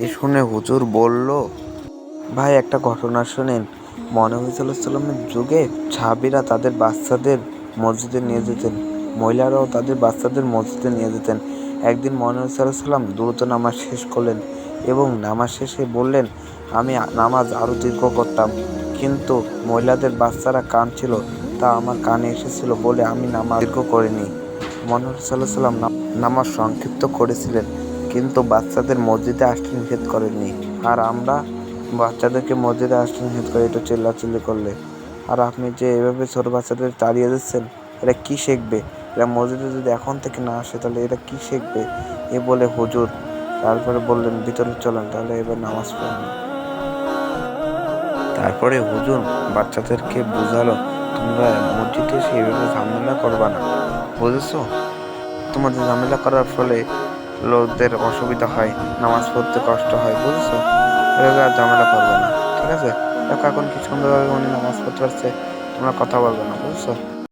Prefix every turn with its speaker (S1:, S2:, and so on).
S1: এই শুনে হুজুর বলল, ভাই একটা ঘটনা শোনেন। মনে সাল্লামের যুগে সাহাবীরা তাদের বাচ্চাদের মসজিদে নিয়ে যেতেন, মহিলারাও তাদের বাচ্চাদের মসজিদে নিয়ে যেতেন। একদিন মহানবী সাল্লাম দ্রুত নামাজ শেষ করলেন এবং নামাজ শেষে বললেন, আমি নামাজ আরও দীর্ঘ করতাম, কিন্তু মহিলাদের বাচ্চারা কাঁদছিল, তা আমার কানে এসেছিল বলে আমি নামাজ দীর্ঘ করিনি। মহানবী সাল্লাম নামাজ সংক্ষিপ্ত করেছিলেন, কিন্তু বাচ্চাদের মসজিদে আসতে নিষেধ করেননি। আর আমরা বাচ্চাদেরকে মসজিদে আসতে নিষেধ করে এটা চিল্লাচিল্লি করলে। আর আপনি যে এভাবে ছোটো বাচ্চাদের তাড়িয়ে দিচ্ছেন, এরা কী শিখবে? এরা মসজিদে যদি এখন থেকে না আসে তাহলে এরা কী শিখবে? এ বলে হুজুর তারপরে বললেন, ভিতরে চলেন, তাহলে এবার নামাজ পড়েন। তারপরে হুজুর বাচ্চাদেরকে বুঝালো, তোমরা মসজিদে এসে এভাবে ঝামেলা করবা না, বুঝেছো? তোমাদের ঝামেলা করার ফলে লোকদের অসুবিধা হয়, নামাজ পড়তে কষ্ট হয়, বুঝেছো? এভাবে আর ঝামেলা করবে না, ঠিক আছে? দেখো এখন কি সুন্দরভাবে উনি নামাজ পড়তে পারছে, তোমরা কথা বলবে না, বুঝেছো?